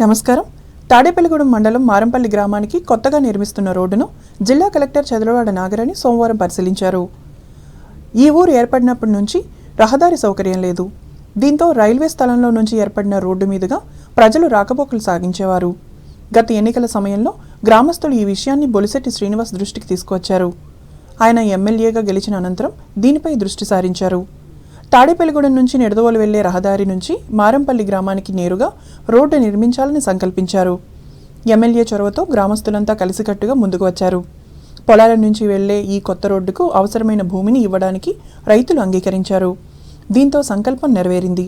నమస్కారం. తాడేపల్లిగూడెం మండలం మారంపల్లి గ్రామానికి కొత్తగా నిర్మిస్తున్న రోడ్డును జిల్లా కలెక్టర్ చదలవాడ నాగరాణి సోమవారం పరిశీలించారు. ఈ ఊరు ఏర్పడినప్పటి నుంచి రహదారి సౌకర్యం లేదు. దీంతో రైల్వే స్థలంలో నుంచి ఏర్పడిన రోడ్డు మీదుగా ప్రజలు రాకపోకలు సాగించేవారు. గత ఎన్నికల సమయంలో గ్రామస్తులు ఈ విషయాన్ని బొలిశెట్టి శ్రీనివాస్ దృష్టికి తీసుకువచ్చారు. ఆయన ఎమ్మెల్యేగా గెలిచిన అనంతరం దీనిపై దృష్టి సారించారు. తాడేపల్లిగూడెం నుంచి నిడదవోలు వెళ్లే రహదారి నుంచి మారంపల్లి గ్రామానికి నేరుగా రోడ్డు నిర్మించాలని సంకల్పించారు. ఎమ్మెల్యే చొరవతో గ్రామస్తులంతా కలిసికట్టుగా ముందుకు వచ్చారు. పొలాల నుంచి వెళ్లే ఈ కొత్త రోడ్డుకు అవసరమైన భూమిని ఇవ్వడానికి రైతులు అంగీకరించారు. దీంతో సంకల్పం నెరవేరింది.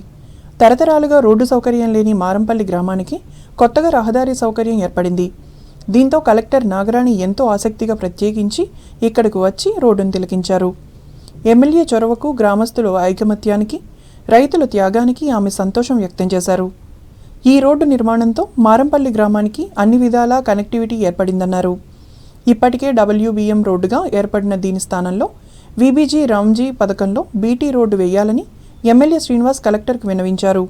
తరతరాలుగా రోడ్డు సౌకర్యం లేని మారంపల్లి గ్రామానికి కొత్తగా రహదారి సౌకర్యం ఏర్పడింది. దీంతో కలెక్టర్ నాగరాణి ఎంతో ఆసక్తిగా ప్రత్యేకించి ఇక్కడకు వచ్చి రోడ్డును తిలకించారు. ఎమ్మెల్యే చొరవకు, గ్రామస్తుల ఐకమత్యానికి, రైతుల త్యాగానికి ఆమె సంతోషం వ్యక్తం చేశారు. ఈ రోడ్డు నిర్మాణంతో మారంపల్లి గ్రామానికి అన్ని విధాలా కనెక్టివిటీ ఏర్పడిందన్నారు. ఇప్పటికే WBM రోడ్డుగా ఏర్పడిన దీని స్థానంలో VBG రామ్జీ పథకంలో BT రోడ్డు వేయాలని ఎమ్మెల్యే శ్రీనివాస్ కలెక్టర్కు విన్నవించారు.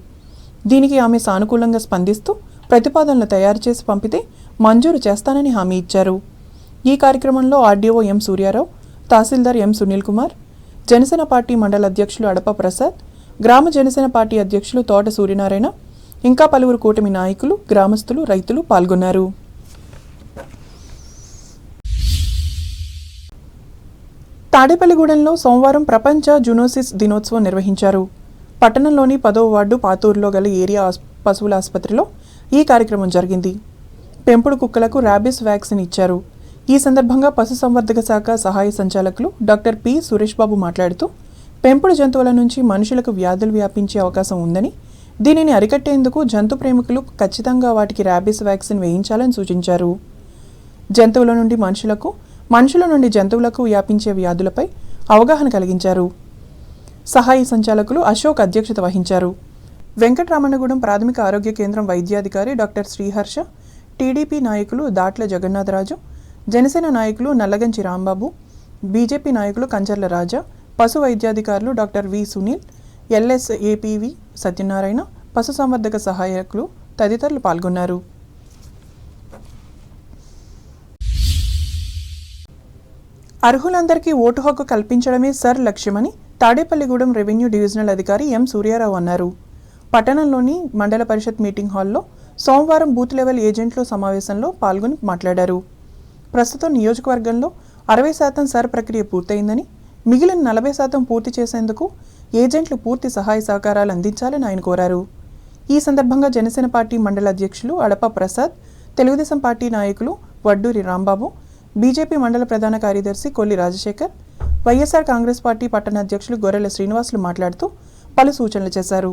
దీనికి ఆమె సానుకూలంగా స్పందిస్తూ ప్రతిపాదనలు తయారు చేసి పంపితే మంజూరు చేస్తానని హామీ ఇచ్చారు. ఈ కార్యక్రమంలో RDO M సూర్యారావు, తహసీల్దార్ M సునీల్ కుమార్, జనసేన పార్టీ మండల అధ్యక్షులు అడప ప్రసాద్, గ్రామ జనసేన పార్టీ అధ్యక్షులు తోట సూర్యనారాయణ, ఇంకా పలువురు కూటమి నాయకులు, గ్రామస్తులు, రైతులు పాల్గొన్నారు. తాడేపల్లిగూడెంలో సోమవారం ప్రపంచ జూనోసిస్ దినోత్సవం నిర్వహించారు. పట్టణంలోని 10వ వార్డు పాతూరులో గల ఏరియా పశువుల ఆసుపత్రిలో ఈ కార్యక్రమం జరిగింది. పెంపుడు కుక్కలకు ర్యాబిస్ వ్యాక్సిన్ ఇచ్చారు. ఈ సందర్భంగా పశుసంవర్ధక శాఖ సహాయ సంచాలకులు డాక్టర్ P. సురేష్ బాబు మాట్లాడుతూ పెంపుడు జంతువుల నుంచి మనుషులకు వ్యాధులు వ్యాపించే అవకాశం ఉందని, దీనిని అరికట్టేందుకు జంతు ప్రేమికులు ఖచ్చితంగా వాటికి ర్యాబిస్ వ్యాక్సిన్ వేయించాలని సూచించారు. జంతువుల నుండి మనుషులకు, మనుషుల నుండి జంతువులకు వ్యాపించే వ్యాధులపై అవగాహన కలిగించారు. సహాయ సంచాలకులు అశోక్ అధ్యక్షత వహించారు. వెంకటరామన్నగూడెం ప్రాథమిక ఆరోగ్య కేంద్రం వైద్యాధికారి డాక్టర్ శ్రీహర్ష, TDP నాయకులు దాట్ల జగన్నాథరాజు, జనసేన నాయకులు నల్లగంచి రాంబాబు, బీజేపీ నాయకులు కంచర్ల రాజా, పశు వైద్యాధికారులు doctor V. Sunil, LSAPV Satyanarayana, పశుసంవర్ధక సహాయకులు తదితరులు పాల్గొన్నారు. అర్హులందరికీ ఓటు హక్కు కల్పించడమే సర్ లక్ష్యమని తాడేపల్లిగూడెం రెవెన్యూ డివిజనల్ అధికారి M. సూర్యారావు అన్నారు. పట్టణంలోని మండల పరిషత్ మీటింగ్ హాల్లో సోమవారం బూత్ లెవెల్ ఏజెంట్ల సమావేశంలో పాల్గొని మాట్లాడారు. ప్రస్తుతం నియోజకవర్గంలో 60% సర్ ప్రక్రియ పూర్తయిందని, మిగిలిన 40% పూర్తి చేసేందుకు ఏజెంట్లు పూర్తి సహాయ సహకారాలు అందించాలని ఆయన కోరారు. ఈ సందర్భంగా జనసేన పార్టీ మండల అధ్యక్షులు అడప ప్రసాద్, తెలుగుదేశం పార్టీ నాయకులు వడ్డూరి రాంబాబు, బీజేపీ మండల ప్రధాన కార్యదర్శి కొల్లి రాజశేఖర్, వైఎస్ఆర్ కాంగ్రెస్ పార్టీ పట్టణ అధ్యక్షులు గొర్రెల శ్రీనివాసులు మాట్లాడుతూ పలు సూచనలు చేశారు.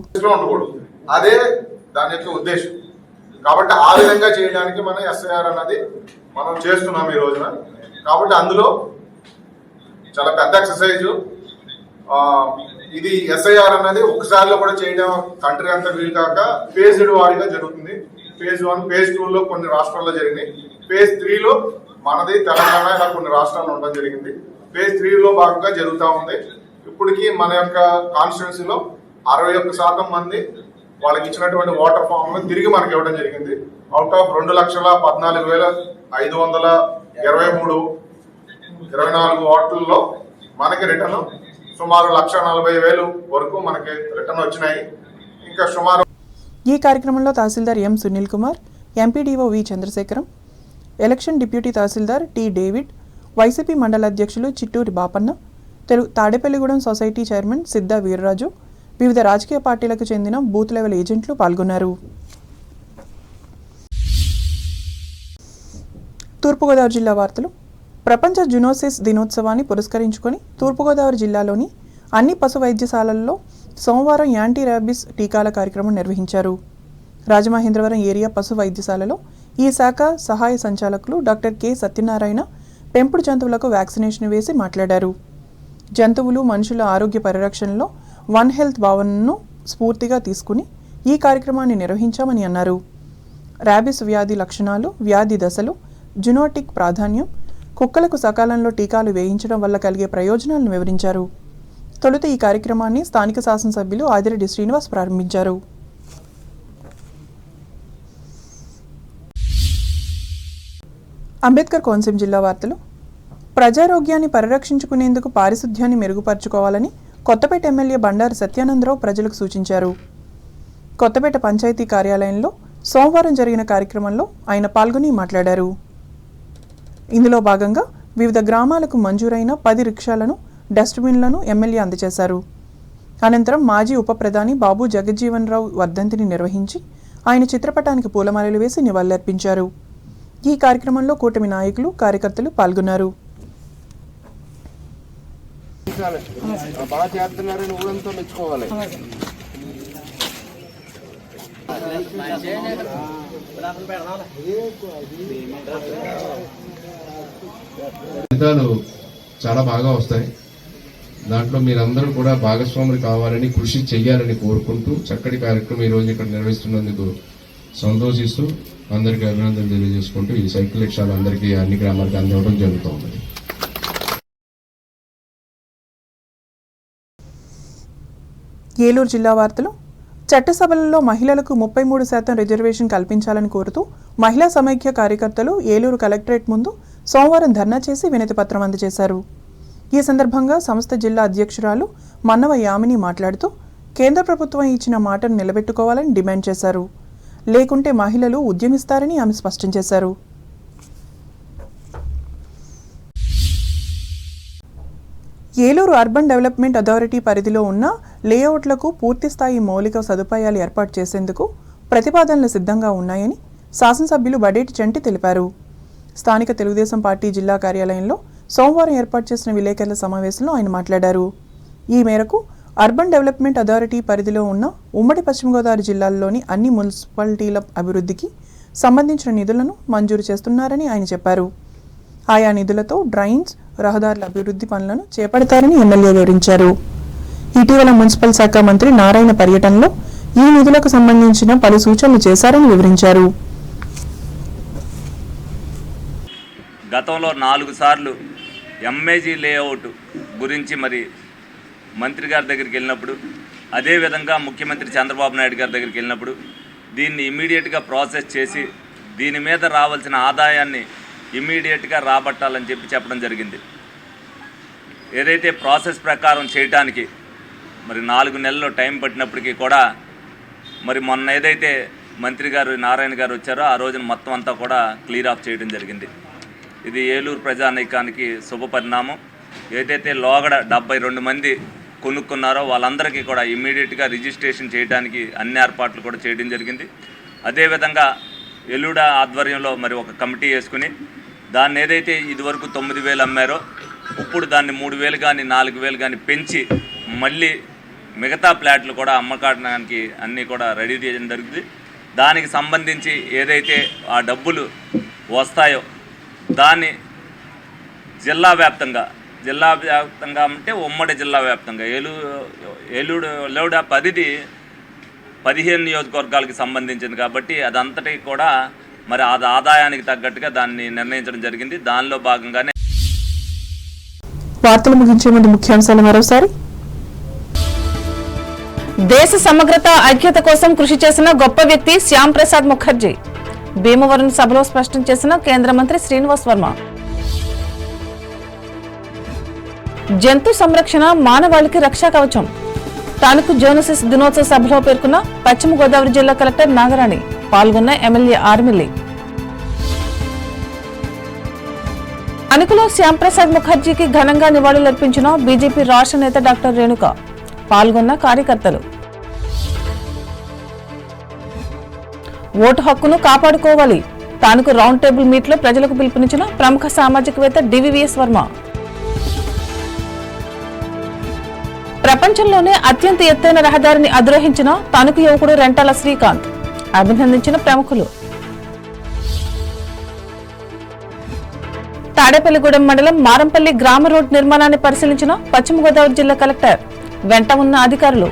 కాబట్టి ఆ విధంగా చేయడానికి మనం SIR అన్నది మనం చేస్తున్నాం ఈ రోజున. కాబట్టి అందులో చాలా పెద్ద ఎక్సర్సైజ్. ఇది SIR అన్నది ఒకసారిలో కూడా చేయడం కంట్రీ అంతా వీలు కాక ఫేజ్డ్ వారీగా జరుగుతుంది. ఫేజ్ 1, ఫేజ్ 2లో కొన్ని రాష్ట్రాల్లో జరిగింది. ఫేజ్ 3లో మనది తెలంగాణ ఇలా కొన్ని రాష్ట్రాల్లో ఉండడం జరిగింది. ఫేజ్ 3లో భాగంగా జరుగుతూ ఉంది. ఇప్పటికీ మన యొక్క కాన్స్టిట్యున్సీలో 61% మంది వాళ్ళకి ఇచ్చినటువంటి వాటర్ ఫామ్ తిరిగి మనకి ఇవ్వడం జరిగింది. అవుట్ ఆఫ్ 2,14,523 వాటర్లలో మనకి రిటర్న్ సుమారు 1,40,000 వరకు మనకి రిటర్న్ వచ్చినాయి. ఇంకా సుమారు ఈ కార్యక్రమంలో tahsildar M. Sunil Kumar, MPDO V. Chandrasekharam, election deputy tahsildar T. David, YCP మండల అధ్యక్షులు చిట్టూరి బాపన్న, తాడేపల్లిగూడెం సొసైటీ చైర్మన్ సిద్ధా వీర్రాజు, వివిధ రాజకీయ పార్టీలకు చెందిన బూత్ లెవెల్ ఏజెంట్లు పాల్గొన్నారు. తూర్పుగోదావరి జిల్లా వార్తలు. ప్రపంచ జూనోసిస్ దినోత్సవాన్ని పురస్కరించుకొని తూర్పుగోదావరి జిల్లాలోని అన్ని పశు వైద్యశాలల్లో సోమవారం యాంటీ ర్యాబిస్ టీకాల కార్యక్రమం నిర్వహించారు. రాజమహేంద్రవరం ఏరియా పశు వైద్యశాలలో ఈ శాఖ సహాయ సంచాలకులు డాక్టర్ K. సత్యనారాయణ పెంపుడు జంతువులకు వ్యాక్సినేషన్ వేసి మాట్లాడారు. జంతువులు, మనుషుల ఆరోగ్య పరిరక్షణలో వన్ హెల్త్ భావనను స్ఫూర్తిగా తీసుకుని ఈ కార్యక్రమాన్ని నిర్వహించామని అన్నారు. ర్యాబిస్ వ్యాధి లక్షణాలు, వ్యాధి దశలు, జునోటిక్ ప్రాధాన్యం, కుక్కలకు సకాలంలో టీకాలు వేయించడం వల్ల కలిగే ప్రయోజనాలను వివరించారు. తొలుత ఈ కార్యక్రమాన్ని స్థానిక శాసనసభ్యులు ఆదిరెడ్డి శ్రీనివాస్ ప్రారంభించారు. అంబేద్కర్ కోనసీమ జిల్లా వార్తలు. ప్రజారోగ్యాన్ని పరిరక్షించుకునేందుకు పారిశుధ్యాన్ని మెరుగుపరుచుకోవాలని కొత్తపేట ఎమ్మెల్యే బండారు సత్యానందరావు ప్రజలకు సూచించారు. కొత్తపేట పంచాయతీ కార్యాలయంలో సోమవారం జరిగిన కార్యక్రమంలో ఆయన పాల్గొని మాట్లాడారు. ఇందులో భాగంగా వివిధ గ్రామాలకు మంజూరైన 10 రిక్షాలను, డస్ట్బిన్లను ఎమ్మెల్యే అందజేశారు. అనంతరం మాజీ ఉప ప్రధాని బాబు జగజ్జీవన్ రావు వర్ధంతిని నిర్వహించి ఆయన చిత్రపటానికి పూలమాలలు వేసి నివాళులర్పించారు. ఈ కార్యక్రమంలో కూటమి నాయకులు, కార్యకర్తలు పాల్గొన్నారు. ఫలితాలు చాలా బాగా వస్తాయి. దాంట్లో మీరందరూ కూడా భాగస్వాములు కావాలని, కృషి చెయ్యాలని కోరుకుంటూ చక్కటి కార్యక్రమం ఈ రోజు ఇక్కడ నిర్వహిస్తున్నందుకు సంతోషిస్తూ అందరికీ అభినందనలు తెలియజేసుకుంటూ ఈ సైకిల్ రిక్షాలు అందరికీ అన్ని గ్రామాలకు అందివ్వడం జరుగుతుంది. ఏలూరు జిల్లా వార్తలు. చట్టసభలలో మహిళలకు 33% రిజర్వేషన్ కల్పించాలని కోరుతూ మహిళా సమైక్య కార్యకర్తలు ఏలూరు కలెక్టరేట్ ముందు సోమవారం ధర్నా చేసి వినతిపత్రం అందజేశారు. ఈ సందర్భంగా సంస్థ జిల్లా అధ్యక్షురాలు మన్నవ యామిని మాట్లాడుతూ కేంద్ర ప్రభుత్వం ఇచ్చిన మాటను నిలబెట్టుకోవాలని డిమాండ్ చేశారు. లేకుంటే మహిళలు ఉద్యమిస్తారని ఆమె స్పష్టం చేశారు. ఏలూరు అర్బన్ డెవలప్మెంట్ అథారిటీ పరిధిలో ఉన్న లేఅవుట్లకు పూర్తిస్థాయి మౌలిక సదుపాయాలు ఏర్పాటు చేసేందుకు ప్రతిపాదనలు సిద్ధంగా ఉన్నాయని శాసనసభ్యులు బడేటి చంటి తెలిపారు. స్థానిక తెలుగుదేశం పార్టీ జిల్లా కార్యాలయంలో సోమవారం ఏర్పాటు చేసిన విలేకరుల సమావేశంలో ఆయన మాట్లాడారు. ఈ మేరకు అర్బన్ డెవలప్మెంట్ అథారిటీ పరిధిలో ఉన్న ఉమ్మడి పశ్చిమ గోదావరి జిల్లాల్లోని అన్ని మున్సిపాలిటీల అభివృద్ధికి సంబంధించిన నిధులను మంజూరు చేస్తున్నారని ఆయన చెప్పారు. ఆయా నిధులతో డ్రైన్స్, రహదారుల అభివృద్ధి పనులను చేపడతారని ఎమ్మెల్యే వివరించారు. ఇటీవల మున్సిపల్ శాఖ మంత్రి నారాయణ పర్యటనలో ఈ నిధులకు సంబంధించిన పలు సూచనలు చేశారని వివరించారు. గతంలో 4 సార్లు ఎంఏజీ లేఅవుట్ గురించి మరి మంత్రి గారి దగ్గరికి వెళ్ళినప్పుడు, అదేవిధంగా ముఖ్యమంత్రి చంద్రబాబు నాయుడు గారి దగ్గరికి వెళ్ళినప్పుడు దీన్ని ఇమీడియట్గా ప్రాసెస్ చేసి దీని మీద రావాల్సిన ఆదాయాన్ని ఇమీడియట్గా రాబట్టాలని చెప్పడం జరిగింది. ఏదైతే ప్రాసెస్ ప్రకారం చేయటానికి మరి 4 నెలలు టైం పట్టినప్పటికీ కూడా మరి మొన్న ఏదైతే మంత్రి గారు నారాయణ గారు వచ్చారో ఆ రోజున మొత్తం అంతా కూడా క్లియర్ ఆఫ్ చేయడం జరిగింది. ఇది ఏలూరు ప్రజానీకానికి శుభ పరిణామం. ఏదైతే లోగడ 72 మంది కొనుక్కున్నారో వాళ్ళందరికీ కూడా ఇమ్మీడియట్గా రిజిస్ట్రేషన్ చేయడానికి అన్ని ఏర్పాట్లు కూడా చేయడం జరిగింది. అదేవిధంగా ఎల్లుడ ఆధ్వర్యంలో మరి ఒక కమిటీ వేసుకుని దాన్ని ఏదైతే ఇదివరకు 9,000 అమ్మారో ఇప్పుడు దాన్ని 3,000 కానీ 4,000 కానీ పెంచి మళ్ళీ మిగతా ప్లాట్లు కూడా అమ్మకానికి అన్నీ కూడా రెడీ చేయడం జరుగుతుంది. దానికి సంబంధించి ఏదైతే ఆ డబ్బులు వస్తాయో దాన్ని జిల్లా వ్యాప్తంగా అంటే ఉమ్మడి జిల్లా వ్యాప్తంగా ఏలూరు 15 నియోజకవర్గాలకు సంబంధించింది కాబట్టి అదంతటి కూడా మరి అది ఆదాయానికి తగ్గట్టుగా దాన్ని నిర్ణయించడం జరిగింది. దానిలో భాగంగానే వార్తలు ముగించే ముందు ముఖ్యాంశాలు మరోసారి. దేశ సమగ్రత, ఐక్యత కోసం కృషి చేసిన గొప్ప వ్యక్తి శ్యామ్ ప్రసాద్ ముఖర్జీ. భీమవరం సభలో స్పష్టం చేసిన కేంద్ర మంత్రి శ్రీనివాస్ వర్మ. జంతు సంరక్షణ మానవాళికి రక్షా కవచం. తాలూకు జోనసిస్ దినోత్సవ సభలో పేర్కొన్న పశ్చిమ గోదావరి జిల్లా కలెక్టర్ నాగరాణి. పాల్గొన్న ఎమ్మెల్యే ఆర్మిల్లి. అణుకులో శ్యామ్ ప్రసాద్ ముఖర్జీకి ఘనంగా నివాళులర్పించిన బీజేపీ రాష్ట్ర నేత డాక్టర్ రేణుక. పాల్గొన్న కార్యకర్తలు. ఓటు హక్కును కాపాడుకోవాలి. తానుకు రౌండ్ టేబుల్ మీట్లో ప్రజలకు పిలుపునిచ్చిన ప్రముఖ సామాజికవేత్త డివివిఎస్ వర్మ. ప్రపంచంలోనే అత్యంత ఎత్తైన రహదారిని అధిరోహించిన తణుకు యువకుడు రెంటాల శ్రీకాంత్. అభినందించిన ప్రముఖులు. తాడేపల్లిగూడెం మండలం మారంపల్లి గ్రామ రోడ్ నిర్మాణాన్ని పరిశీలించిన పశ్చిమ గోదావరి జిల్లా కలెక్టర్. వెంట ఉన్న అధికారులు.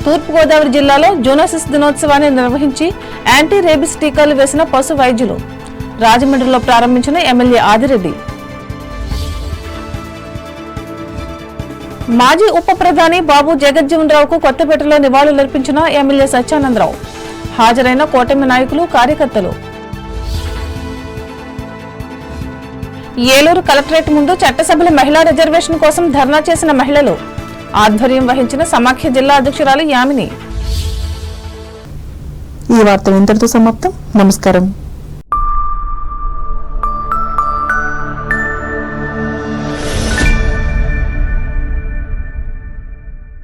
తూర్పుగోదావరి జిల్లాలో జోనోసిస్ దినోత్సవాన్ని నిర్వహించి యాంటీ రేబిస్ టీకాలు వేసిన పశు వైద్యులు. రాజమండ్రిలో ప్రారంభించిన ఎమ్మెల్యే ఆదిరెడ్డి. మాజీ ఉప ప్రధాని బాబు జగజ్జీవన్ రావుకు కొత్తపేటలో నివాళులర్పించిన ఎమ్మెల్యే సత్యానందరావు. హాజరైన కూటమి నాయకులు కార్యకర్తలు. ఏలూరు కలెక్టరేట్ ముందు చట్టసభల మహిళా రిజర్వేషన్ కోసం ధర్నా చేసిన మహిళలు. ఆధ్వర్యం వహించిన సమాఖ్య జిల్లా అధ్యక్షురాలు యామిని. ఈ వార్తలు ఇంతటితో సమాప్తం. నమస్కారం.